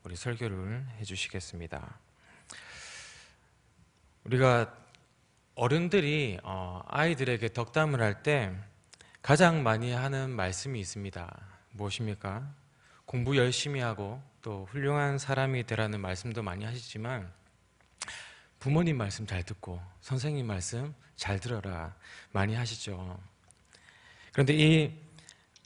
우리 설교를 해주시겠습니다. 우리가 어른들이 아이들에게 덕담을 할 때 가장 많이 하는 말씀이 있습니다. 무엇입니까? 공부 열심히 하고 또 훌륭한 사람이 되라는 말씀도 많이 하시지만 부모님 말씀 잘 듣고 선생님 말씀 잘 들어라 많이 하시죠. 그런데 이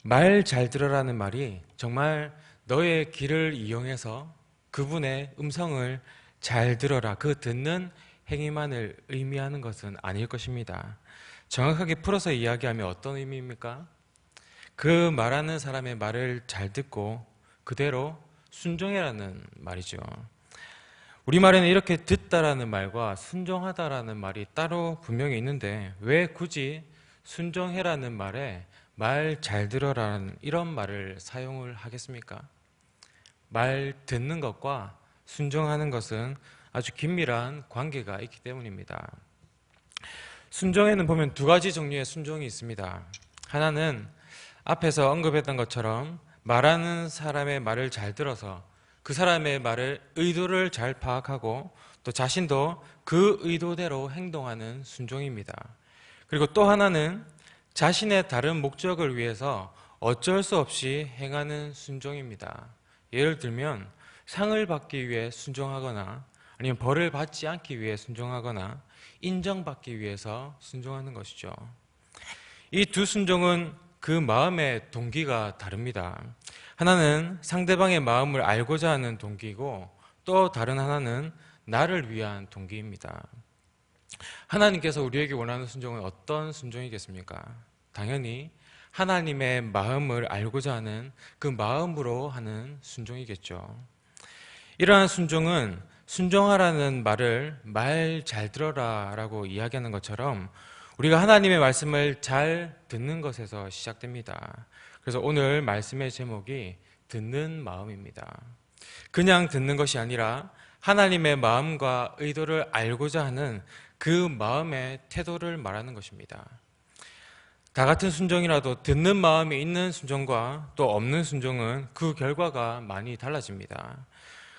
말 잘 들어라는 말이 정말 너의 귀를 이용해서 그분의 음성을 잘 들어라, 그 듣는 행위만을 의미하는 것은 아닐 것입니다. 정확하게 풀어서 이야기하면 어떤 의미입니까? 그 말하는 사람의 말을 잘 듣고 그대로 순종해라는 말이죠. 우리말에는 이렇게 듣다라는 말과 순종하다라는 말이 따로 분명히 있는데 왜 굳이 순종해라는 말에 말 잘 들어라는 이런 말을 사용을 하겠습니까? 말 듣는 것과 순종하는 것은 아주 긴밀한 관계가 있기 때문입니다. 순종에는 보면 두 가지 종류의 순종이 있습니다. 하나는 앞에서 언급했던 것처럼 말하는 사람의 말을 잘 들어서 그 사람의 말을 의도를 잘 파악하고 또 자신도 그 의도대로 행동하는 순종입니다. 그리고 또 하나는 자신의 다른 목적을 위해서 어쩔 수 없이 행하는 순종입니다. 예를 들면 상을 받기 위해 순종하거나 아니면 벌을 받지 않기 위해 순종하거나 인정받기 위해서 순종하는 것이죠. 이 두 순종은 그 마음의 동기가 다릅니다. 하나는 상대방의 마음을 알고자 하는 동기이고 또 다른 하나는 나를 위한 동기입니다. 하나님께서 우리에게 원하는 순종은 어떤 순종이겠습니까? 당연히 하나님의 마음을 알고자 하는 그 마음으로 하는 순종이겠죠. 이러한 순종은 순종하라는 말을 말 잘 들어라 라고 이야기하는 것처럼 우리가 하나님의 말씀을 잘 듣는 것에서 시작됩니다. 그래서 오늘 말씀의 제목이 듣는 마음입니다. 그냥 듣는 것이 아니라 하나님의 마음과 의도를 알고자 하는 그 마음의 태도를 말하는 것입니다. 다 같은 순종이라도 듣는 마음이 있는 순종과 또 없는 순종은 그 결과가 많이 달라집니다.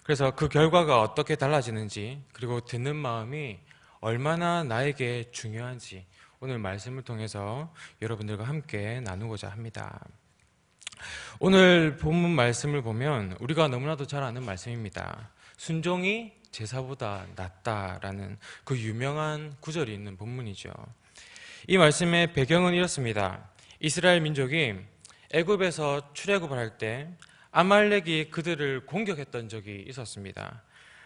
그래서 그 결과가 어떻게 달라지는지 그리고 듣는 마음이 얼마나 나에게 중요한지 오늘 말씀을 통해서 여러분들과 함께 나누고자 합니다. 오늘 본문 말씀을 보면 우리가 너무나도 잘 아는 말씀입니다. 순종이 제사보다 낫다라는 그 유명한 구절이 있는 본문이죠. 이 말씀의 배경은 이렇습니다. 이스라엘 민족이 애굽에서 출애굽을 할 때 아말렉이 그들을 공격했던 적이 있었습니다.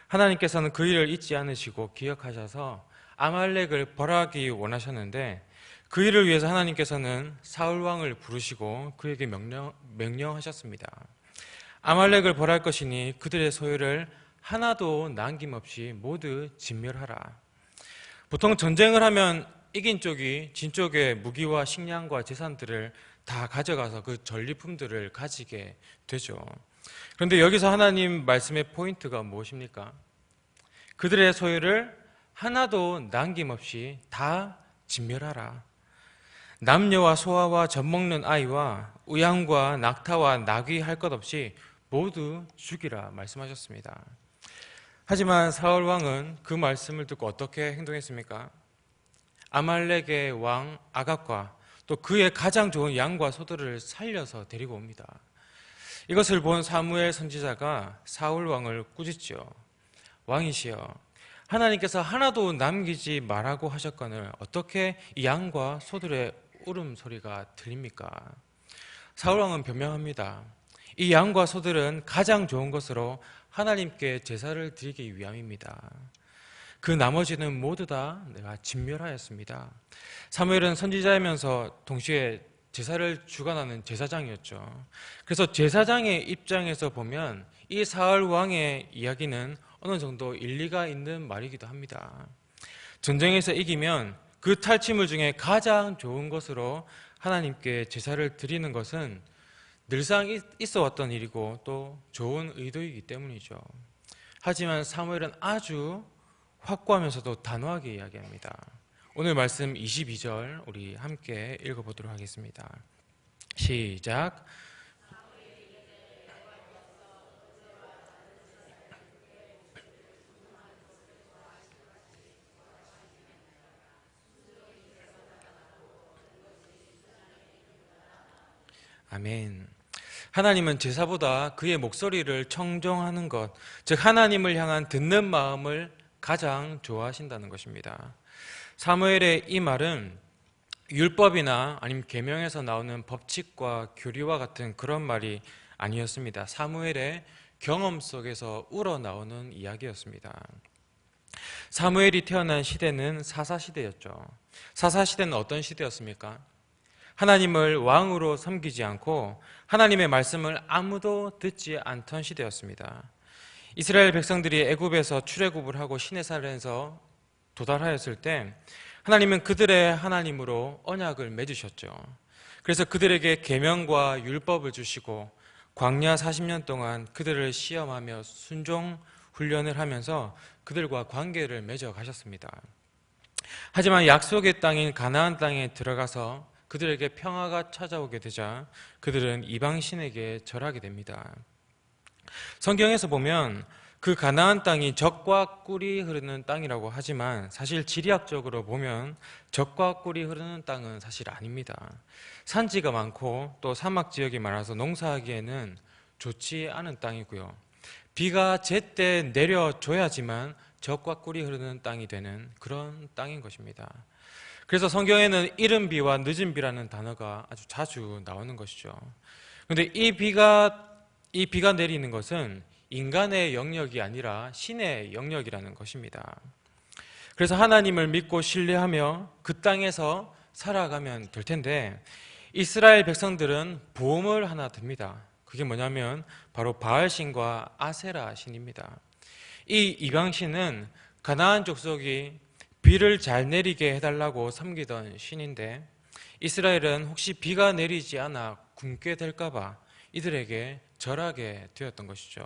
하나님께서는 그 일을 잊지 않으시고 기억하셔서 아말렉을 벌하기 원하셨는데 그 일을 위해서 하나님께서는 사울 왕을 부르시고 그에게 명령하셨습니다. 아말렉을 벌할 것이니 그들의 소유를 하나도 남김없이 모두 진멸하라. 보통 전쟁을 하면 이긴 쪽이 진 쪽의 무기와 식량과 재산들을 다 가져가서 그 전리품들을 가지게 되죠. 그런데 여기서 하나님 말씀의 포인트가 무엇입니까? 그들의 소유를 하나도 남김없이 다 진멸하라. 남녀와 소아와 젖먹는 아이와 우양과 낙타와 나귀 할 것 없이 모두 죽이라 말씀하셨습니다. 하지만 사울 왕은 그 말씀을 듣고 어떻게 행동했습니까? 아말렉의 왕 아갑과 또 그의 가장 좋은 양과 소들을 살려서 데리고 옵니다. 이것을 본 사무엘 선지자가 사울 왕을 꾸짖죠. 왕이시여, 하나님께서 하나도 남기지 말라고 하셨거늘 어떻게 이 양과 소들의 울음소리가 들립니까? 사울 왕은 변명합니다. 이 양과 소들은 가장 좋은 것으로 하나님께 제사를 드리기 위함입니다. 그 나머지는 모두 다 내가 진멸하였습니다. 사무엘은 선지자이면서 동시에 제사를 주관하는 제사장이었죠. 그래서 제사장의 입장에서 보면 이 사울 왕의 이야기는 어느 정도 일리가 있는 말이기도 합니다. 전쟁에서 이기면 그 탈취물 중에 가장 좋은 것으로 하나님께 제사를 드리는 것은 늘상 있어 왔던 일이고 또 좋은 의도이기 때문이죠. 하지만 사무엘은 아주 확고하면서도 단호하게 이야기합니다. 오늘 말씀 22절 우리 함께 읽어보도록 하겠습니다. 시작. 아멘. 하나님은 제사보다 그의 목소리를 청종하는 것, 즉 하나님을 향한 듣는 마음을 가장 좋아하신다는 것입니다. 사무엘의 이 말은 율법이나 아니면 계명에서 나오는 법칙과 교리와 같은 그런 말이 아니었습니다. 사무엘의 경험 속에서 우러나오는 이야기였습니다. 사무엘이 태어난 시대는 사사시대였죠. 사사시대는 어떤 시대였습니까? 하나님을 왕으로 섬기지 않고 하나님의 말씀을 아무도 듣지 않던 시대였습니다. 이스라엘 백성들이 애굽에서 출애굽을 하고 시내산에서 도달하였을 때 하나님은 그들의 하나님으로 언약을 맺으셨죠. 그래서 그들에게 계명과 율법을 주시고 광야 40년 동안 그들을 시험하며 순종 훈련을 하면서 그들과 관계를 맺어 가셨습니다. 하지만 약속의 땅인 가나안 땅에 들어가서 그들에게 평화가 찾아오게 되자 그들은 이방신에게 절하게 됩니다. 성경에서 보면 그 가나안 땅이 젖과 꿀이 흐르는 땅이라고 하지만 사실 지리학적으로 보면 젖과 꿀이 흐르는 땅은 사실 아닙니다. 산지가 많고 또 사막 지역이 많아서 농사하기에는 좋지 않은 땅이고요. 비가 제때 내려줘야지만 젖과 꿀이 흐르는 땅이 되는 그런 땅인 것입니다. 그래서 성경에는 이른 비와 늦은 비라는 단어가 아주 자주 나오는 것이죠. 그런데 이 비가 내리는 것은 인간의 영역이 아니라 신의 영역이라는 것입니다. 그래서 하나님을 믿고 신뢰하며 그 땅에서 살아가면 될 텐데 이스라엘 백성들은 보험을 하나 듭니다. 그게 뭐냐면 바로 바알신과 아세라 신입니다. 이 이방신은 가나안 족속이 비를 잘 내리게 해달라고 섬기던 신인데 이스라엘은 혹시 비가 내리지 않아 굶게 될까봐 이들에게 절하게 되었던 것이죠.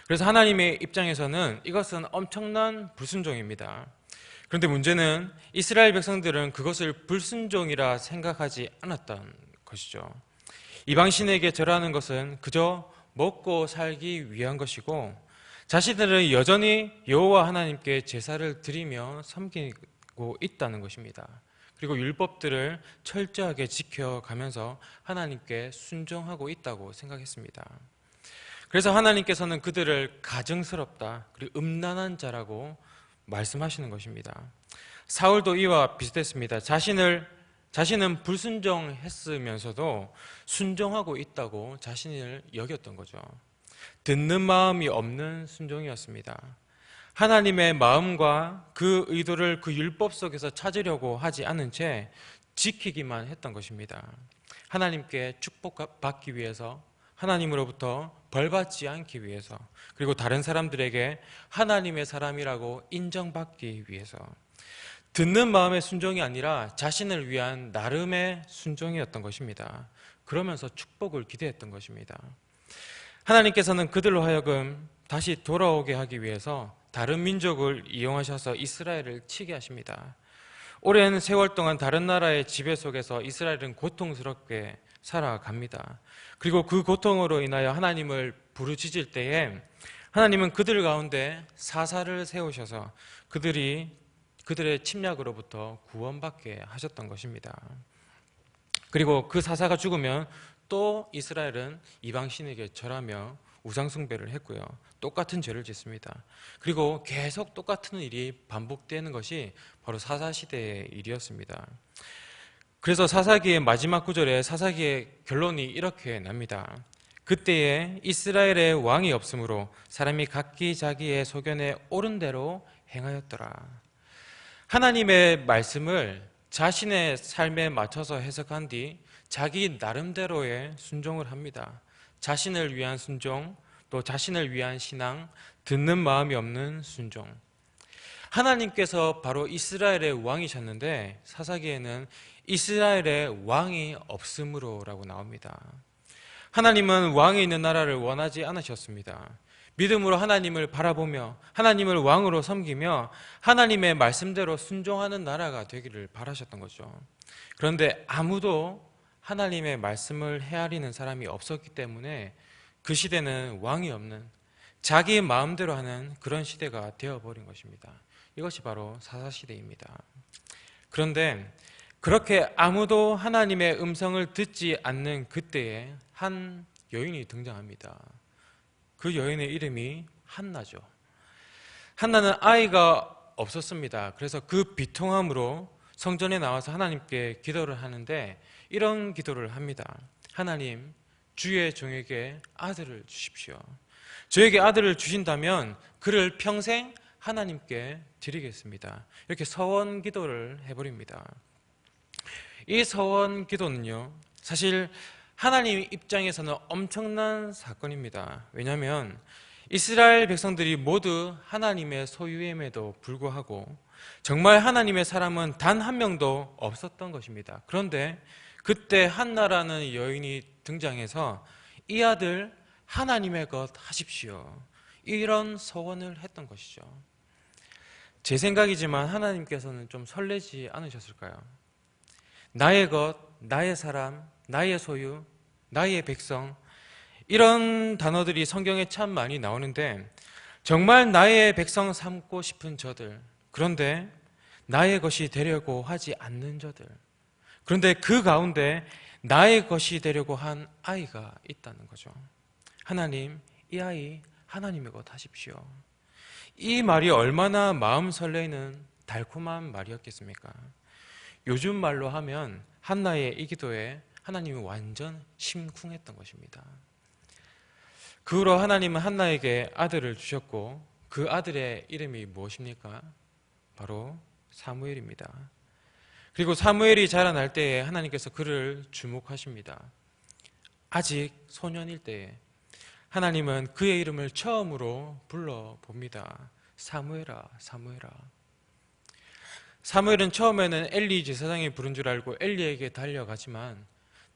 그래서 하나님의 입장에서는 이것은 엄청난 불순종입니다. 그런데 문제는 이스라엘 백성들은 그것을 불순종이라 생각하지 않았던 것이죠. 이방신에게 절하는 것은 그저 먹고 살기 위한 것이고 자신들은 여전히 여호와 하나님께 제사를 드리며 섬기고 있다는 것입니다. 그리고 율법들을 철저하게 지켜가면서 하나님께 순종하고 있다고 생각했습니다. 그래서 하나님께서는 그들을 가증스럽다 그리고 음란한 자라고 말씀하시는 것입니다. 사울도 이와 비슷했습니다. 자신은 불순종했으면서도 순종하고 있다고 자신을 여겼던 거죠. 듣는 마음이 없는 순종이었습니다. 하나님의 마음과 그 의도를 그 율법 속에서 찾으려고 하지 않은 채 지키기만 했던 것입니다. 하나님께 축복받기 위해서, 하나님으로부터 벌받지 않기 위해서, 그리고 다른 사람들에게 하나님의 사람이라고 인정받기 위해서. 듣는 마음의 순종이 아니라 자신을 위한 나름의 순종이었던 것입니다. 그러면서 축복을 기대했던 것입니다. 하나님께서는 그들로 하여금 다시 돌아오게 하기 위해서 다른 민족을 이용하셔서 이스라엘을 치게 하십니다. 오랜 세월 동안 다른 나라의 지배 속에서 이스라엘은 고통스럽게 살아갑니다. 그리고 그 고통으로 인하여 하나님을 부르짖을 때에 하나님은 그들 가운데 사사를 세우셔서 그들의 침략으로부터 구원받게 하셨던 것입니다. 그리고 그 사사가 죽으면 또 이스라엘은 이방신에게 절하며 우상숭배를 했고요. 똑같은 죄를 짓습니다. 그리고 계속 똑같은 일이 반복되는 것이 바로 사사시대의 일이었습니다. 그래서 사사기의 마지막 구절에 사사기의 결론이 이렇게 납니다. 그때에 이스라엘의 왕이 없으므로 사람이 각기 자기의 소견에 옳은 대로 행하였더라. 하나님의 말씀을 자신의 삶에 맞춰서 해석한 뒤 자기 나름대로의 순종을 합니다. 자신을 위한 순종, 또 자신을 위한 신앙, 듣는 마음이 없는 순종. 하나님께서 바로 이스라엘의 왕이셨는데 사사기에는 이스라엘의 왕이 없으므로라고 나옵니다. 하나님은 왕이 있는 나라를 원하지 않으셨습니다. 믿음으로 하나님을 바라보며 하나님을 왕으로 섬기며 하나님의 말씀대로 순종하는 나라가 되기를 바라셨던 거죠. 그런데 아무도 하나님의 말씀을 헤아리는 사람이 없었기 때문에 그 시대는 왕이 없는 자기 마음대로 하는 그런 시대가 되어버린 것입니다. 이것이 바로 사사시대입니다. 그런데 그렇게 아무도 하나님의 음성을 듣지 않는 그때에 한 여인이 등장합니다. 그 여인의 이름이 한나죠. 한나는 아이가 없었습니다. 그래서 그 비통함으로 성전에 나와서 하나님께 기도를 하는데 이런 기도를 합니다. 하나님, 주의 종에게 아들을 주십시오. 저에게 아들을 주신다면 그를 평생 하나님께 드리겠습니다. 이렇게 서원 기도를 해버립니다. 이 서원 기도는요, 사실 하나님 입장에서는 엄청난 사건입니다. 왜냐하면 이스라엘 백성들이 모두 하나님의 소유임에도 불구하고 정말 하나님의 사람은 단 한 명도 없었던 것입니다. 그런데 그때 한나라는 여인이 등장해서 이 아들 하나님의 것 하십시오, 이런 서원을 했던 것이죠. 제 생각이지만 하나님께서는 좀 설레지 않으셨을까요? 나의 것, 나의 사람, 나의 소유, 나의 백성, 이런 단어들이 성경에 참 많이 나오는데 정말 나의 백성 삼고 싶은 저들, 그런데 나의 것이 되려고 하지 않는 저들, 그런데 그 가운데 나의 것이 되려고 한 아이가 있다는 거죠. 하나님, 이 아이 하나님의 것 하십시오. 이 말이 얼마나 마음 설레는 달콤한 말이었겠습니까? 요즘 말로 하면 한나의 이 기도에 하나님이 완전 심쿵했던 것입니다. 그 후로 하나님은 한나에게 아들을 주셨고 그 아들의 이름이 무엇입니까? 바로 사무엘입니다. 그리고 사무엘이 자라날 때에 하나님께서 그를 주목하십니다. 아직 소년일 때에 하나님은 그의 이름을 처음으로 불러봅니다. 사무엘아, 사무엘아. 사무엘은 처음에는 엘리 제사장이 부른 줄 알고 엘리에게 달려가지만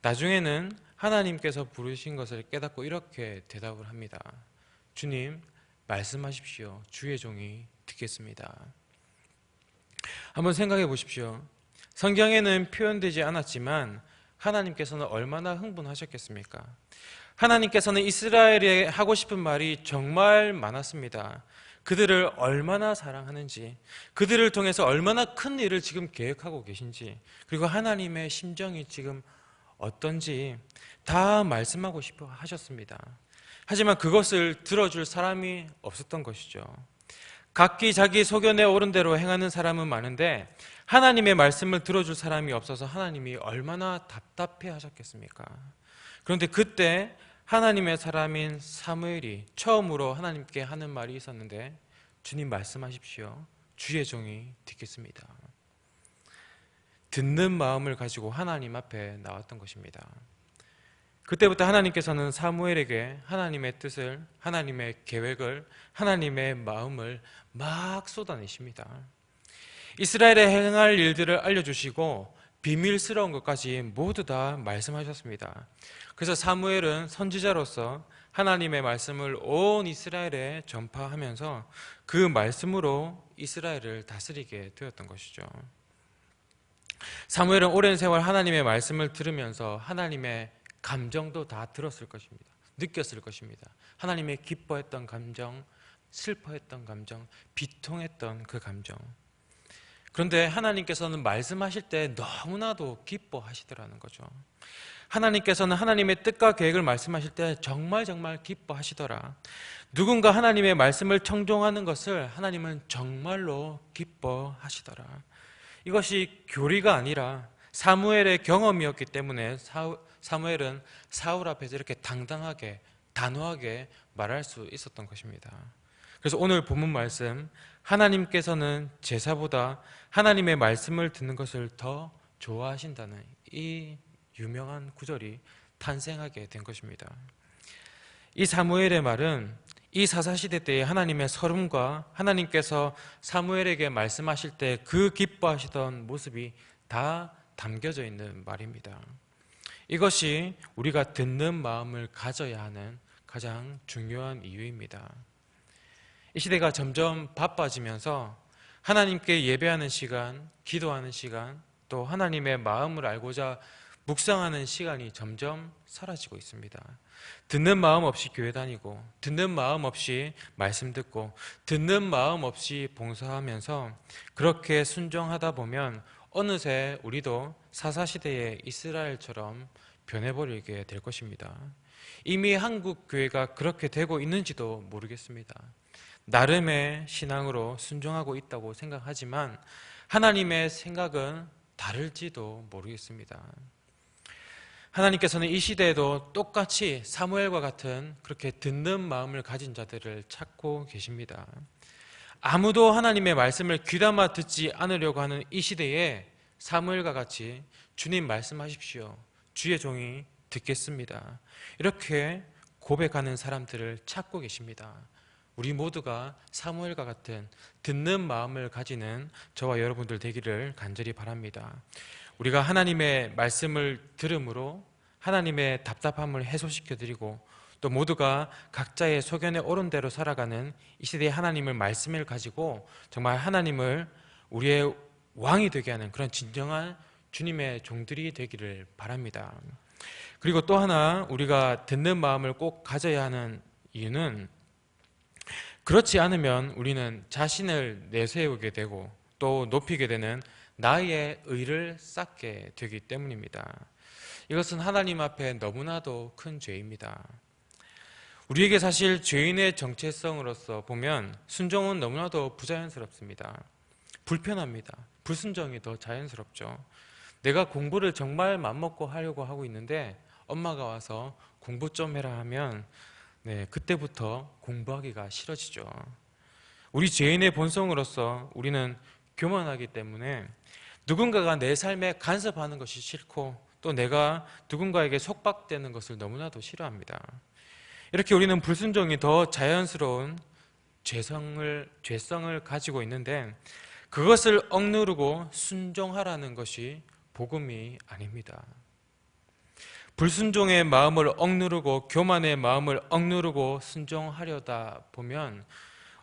나중에는 하나님께서 부르신 것을 깨닫고 이렇게 대답을 합니다. 주님, 말씀하십시오. 주의 종이 듣겠습니다. 한번 생각해 보십시오. 성경에는 표현되지 않았지만 하나님께서는 얼마나 흥분하셨겠습니까? 하나님께서는 이스라엘에 하고 싶은 말이 정말 많았습니다. 그들을 얼마나 사랑하는지, 그들을 통해서 얼마나 큰 일을 지금 계획하고 계신지, 그리고 하나님의 심정이 지금 어떤지 다 말씀하고 싶어 하셨습니다. 하지만 그것을 들어줄 사람이 없었던 것이죠. 각기 자기 소견에 오른 대로 행하는 사람은 많은데 하나님의 말씀을 들어줄 사람이 없어서 하나님이 얼마나 답답해 하셨겠습니까? 그런데 그때 하나님의 사람인 사무엘이 처음으로 하나님께 하는 말이 있었는데, 주님 말씀하십시오. 주의 종이 듣겠습니다. 듣는 마음을 가지고 하나님 앞에 나왔던 것입니다. 그때부터 하나님께서는 사무엘에게 하나님의 뜻을, 하나님의 계획을, 하나님의 마음을 막 쏟아내십니다. 이스라엘에 행할 일들을 알려주시고 비밀스러운 것까지 모두 다 말씀하셨습니다. 그래서 사무엘은 선지자로서 하나님의 말씀을 온 이스라엘에 전파하면서 그 말씀으로 이스라엘을 다스리게 되었던 것이죠. 사무엘은 오랜 세월 하나님의 말씀을 들으면서 하나님의 감정도 다 들었을 것입니다. 느꼈을 것입니다. 하나님의 기뻐했던 감정, 슬퍼했던 감정, 비통했던 그 감정. 그런데 하나님께서는 말씀하실 때 너무나도 기뻐하시더라는 거죠. 하나님께서는 하나님의 뜻과 계획을 말씀하실 때 정말 기뻐하시더라. 누군가 하나님의 말씀을 청종하는 것을 하나님은 정말로 기뻐하시더라. 이것이 교리가 아니라 사무엘의 경험이었기 때문에 사무엘은 사울 앞에서 이렇게 당당하게 단호하게 말할 수 있었던 것입니다. 그래서 오늘 본문 말씀, 하나님께서는 제사보다 하나님의 말씀을 듣는 것을 더 좋아하신다는 이 유명한 구절이 탄생하게 된 것입니다. 이 사무엘의 말은 이 사사시대 때의 하나님의 설움과 하나님께서 사무엘에게 말씀하실 때 그 기뻐하시던 모습이 다 담겨져 있는 말입니다. 이것이 우리가 듣는 마음을 가져야 하는 가장 중요한 이유입니다. 이 시대가 점점 바빠지면서 하나님께 예배하는 시간, 기도하는 시간, 또 하나님의 마음을 알고자 묵상하는 시간이 점점 사라지고 있습니다. 듣는 마음 없이 교회 다니고, 듣는 마음 없이 말씀 듣고, 듣는 마음 없이 봉사하면서 그렇게 순종하다 보면 어느새 우리도 사사시대의 이스라엘처럼 변해버리게 될 것입니다. 이미 한국 교회가 그렇게 되고 있는지도 모르겠습니다. 나름의 신앙으로 순종하고 있다고 생각하지만 하나님의 생각은 다를지도 모르겠습니다. 하나님께서는 이 시대에도 똑같이 사무엘과 같은 그렇게 듣는 마음을 가진 자들을 찾고 계십니다. 아무도 하나님의 말씀을 귀담아 듣지 않으려고 하는 이 시대에 사무엘과 같이 주님 말씀하십시오, 주의 종이 듣겠습니다, 이렇게 고백하는 사람들을 찾고 계십니다. 우리 모두가 사무엘과 같은 듣는 마음을 가지는 저와 여러분들 되기를 간절히 바랍니다. 우리가 하나님의 말씀을 들음으로 하나님의 답답함을 해소시켜드리고 또 모두가 각자의 소견에 옳은 대로 살아가는 이 시대의 하나님을 말씀을 가지고 정말 하나님을 우리의 왕이 되게 하는 그런 진정한 주님의 종들이 되기를 바랍니다. 그리고 또 하나 우리가 듣는 마음을 꼭 가져야 하는 이유는, 그렇지 않으면 우리는 자신을 내세우게 되고 또 높이게 되는 나의 의를 쌓게 되기 때문입니다. 이것은 하나님 앞에 너무나도 큰 죄입니다. 우리에게 사실 죄인의 정체성으로서 보면 순종은 너무나도 부자연스럽습니다. 불편합니다. 불순종이 더 자연스럽죠. 내가 공부를 정말 맘먹고 하려고 하고 있는데 엄마가 와서 공부 좀 해라 하면 그때부터 공부하기가 싫어지죠. 우리 죄인의 본성으로서 우리는 교만하기 때문에 누군가가 내 삶에 간섭하는 것이 싫고 또 내가 누군가에게 속박되는 것을 너무나도 싫어합니다. 이렇게 우리는 불순종이 더 자연스러운 죄성을 가지고 있는데 그것을 억누르고 순종하라는 것이 복음이 아닙니다. 불순종의 마음을 억누르고 교만의 마음을 억누르고 순종하려다 보면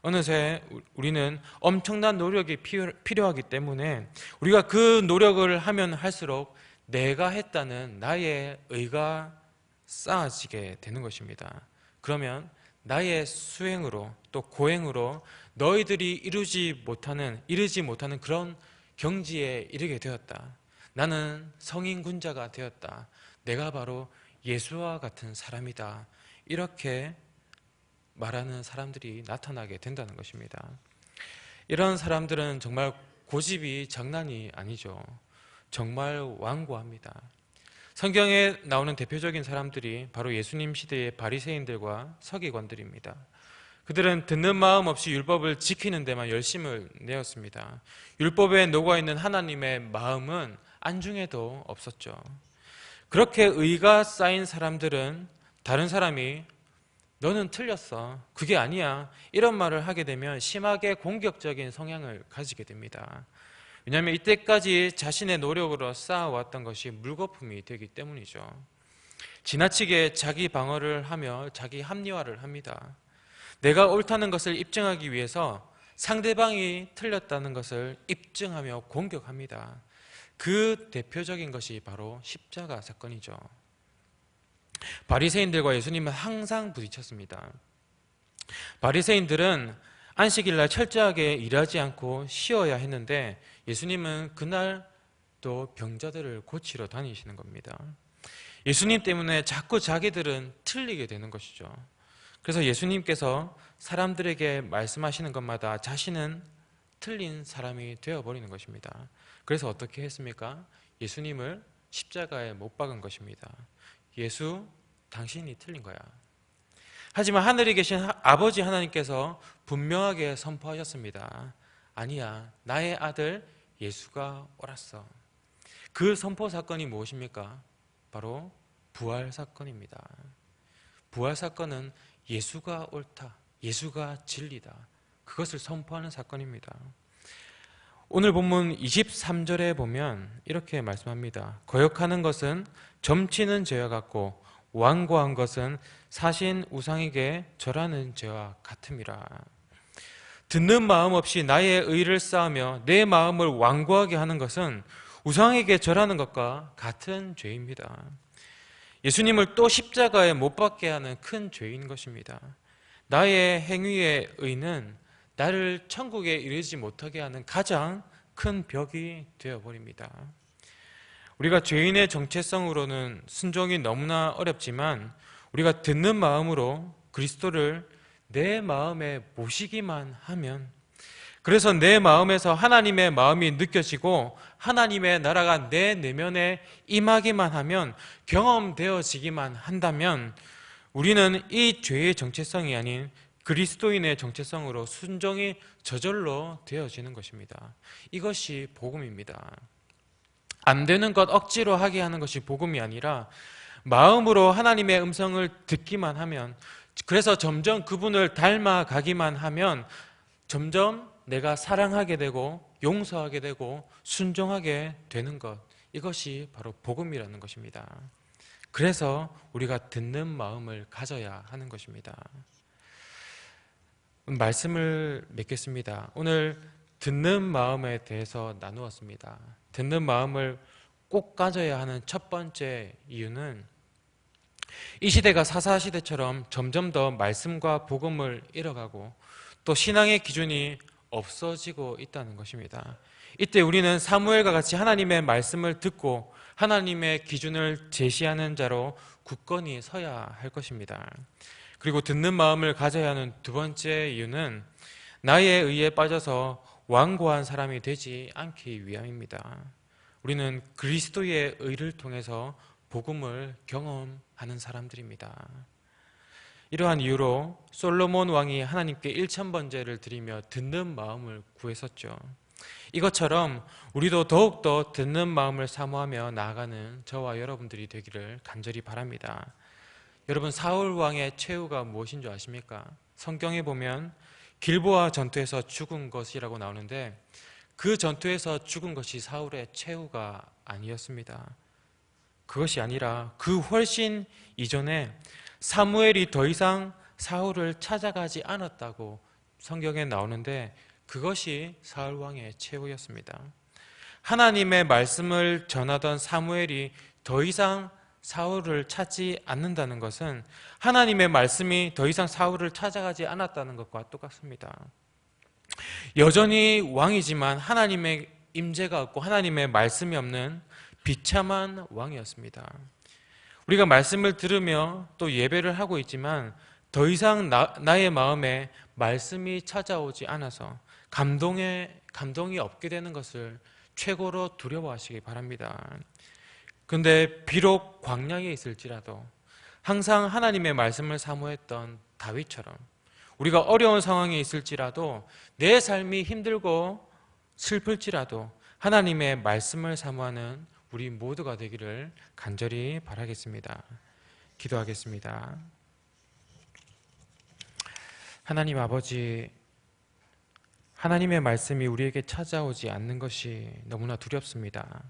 어느새 우리는 엄청난 노력이 필요하기 때문에 우리가 그 노력을 하면 할수록 내가 했다는 나의 의가 쌓아지게 되는 것입니다. 그러면 나의 수행으로 또 고행으로 너희들이 이르지 못하는 그런 경지에 이르게 되었다. 나는 성인 군자가 되었다. 내가 바로 예수와 같은 사람이다. 이렇게 말하는 사람들이 나타나게 된다는 것입니다. 이런 사람들은 정말 고집이 장난이 아니죠. 정말 완고합니다. 성경에 나오는 대표적인 사람들이 바로 예수님 시대의 바리새인들과 서기관들입니다. 그들은 듣는 마음 없이 율법을 지키는 데만 열심을 내었습니다. 율법에 녹아있는 하나님의 마음은 안중에도 없었죠. 그렇게 의가 쌓인 사람들은 다른 사람이 너는 틀렸어, 그게 아니야, 이런 말을 하게 되면 심하게 공격적인 성향을 가지게 됩니다. 왜냐하면 이때까지 자신의 노력으로 쌓아왔던 것이 물거품이 되기 때문이죠. 지나치게 자기 방어를 하며 자기 합리화를 합니다. 내가 옳다는 것을 입증하기 위해서 상대방이 틀렸다는 것을 입증하며 공격합니다. 그 대표적인 것이 바로 십자가 사건이죠. 바리새인들과 예수님은 항상 부딪혔습니다. 바리새인들은 안식일날 철저하게 일하지 않고 쉬어야 했는데 예수님은 그날 또 병자들을 고치러 다니시는 겁니다. 예수님 때문에 자꾸 자기들은 틀리게 되는 것이죠. 그래서 예수님께서 사람들에게 말씀하시는 것마다 자신은 틀린 사람이 되어버리는 것입니다. 그래서 어떻게 했습니까? 예수님을 십자가에 못 박은 것입니다. 예수, 당신이 틀린 거야. 하지만 하늘에 계신 아버지 하나님께서 분명하게 선포하셨습니다. 아니야, 나의 아들 예수가 옳았어. 그 선포 사건이 무엇입니까? 바로 부활 사건입니다. 부활 사건은 예수가 옳다, 예수가 진리다, 그것을 선포하는 사건입니다. 오늘 본문 23절에 보면 이렇게 말씀합니다. 거역하는 것은 점치는 죄와 같고 완고한 것은 사신 우상에게 절하는 죄와 같음이라. 듣는 마음 없이 나의 의를 쌓으며 내 마음을 완고하게 하는 것은 우상에게 절하는 것과 같은 죄입니다. 예수님을 또 십자가에 못 박게 하는 큰 죄인 것입니다. 나의 행위의 의는 나를 천국에 이르지 못하게 하는 가장 큰 벽이 되어버립니다. 우리가 죄인의 정체성으로는 순종이 너무나 어렵지만 우리가 듣는 마음으로 그리스도를 내 마음에 모시기만 하면, 그래서 내 마음에서 하나님의 마음이 느껴지고 하나님의 나라가 내 내면에 임하기만 하면, 경험되어지기만 한다면 우리는 이 죄의 정체성이 아닌 그리스도인의 정체성으로 순종이 저절로 되어지는 것입니다. 이것이 복음입니다. 안 되는 것 억지로 하게 하는 것이 복음이 아니라 마음으로 하나님의 음성을 듣기만 하면, 그래서 점점 그분을 닮아가기만 하면 점점 내가 사랑하게 되고 용서하게 되고 순종하게 되는 것, 이것이 바로 복음이라는 것입니다. 그래서 우리가 듣는 마음을 가져야 하는 것입니다. 말씀을 맺겠습니다. 오늘 듣는 마음에 대해서 나누었습니다. 듣는 마음을 꼭 가져야 하는 첫 번째 이유는 이 시대가 사사시대처럼 점점 더 말씀과 복음을 잃어가고 또 신앙의 기준이 없어지고 있다는 것입니다. 이때 우리는 사무엘과 같이 하나님의 말씀을 듣고 하나님의 기준을 제시하는 자로 굳건히 서야 할 것입니다. 그리고 듣는 마음을 가져야 하는 두 번째 이유는 나의 의에 빠져서 완고한 사람이 되지 않기 위함입니다. 우리는 그리스도의 의를 통해서 복음을 경험하는 사람들입니다. 이러한 이유로 솔로몬 왕이 하나님께 1000번제를 드리며 듣는 마음을 구했었죠. 이것처럼 우리도 더욱더 듣는 마음을 사모하며 나아가는 저와 여러분들이 되기를 간절히 바랍니다. 여러분, 사울 왕의 최후가 무엇인 줄 아십니까? 성경에 보면 길보아 전투에서 죽은 것이라고 나오는데 그 전투에서 죽은 것이 사울의 최후가 아니었습니다. 그것이 아니라 그 훨씬 이전에 사무엘이 더 이상 사울을 찾아가지 않았다고 성경에 나오는데 그것이 사울 왕의 최후였습니다. 하나님의 말씀을 전하던 사무엘이 더 이상 사울을 찾지 않는다는 것은 하나님의 말씀이 더 이상 사울을 찾아가지 않았다는 것과 똑같습니다. 여전히 왕이지만 하나님의 임재가 없고 하나님의 말씀이 없는 비참한 왕이었습니다. 우리가 말씀을 들으며 또 예배를 하고 있지만 더 이상 나의 마음에 말씀이 찾아오지 않아서 감동이 없게 되는 것을 최고로 두려워하시기 바랍니다. 그런데 비록 광야에 있을지라도 항상 하나님의 말씀을 사모했던 다윗처럼 우리가 어려운 상황에 있을지라도 내 삶이 힘들고 슬플지라도 하나님의 말씀을 사모하는 우리 모두가 되기를 간절히 바라겠습니다. 기도하겠습니다. 하나님 아버지, 하나님의 말씀이 우리에게 찾아오지 않는 것이 너무나 두렵습니다.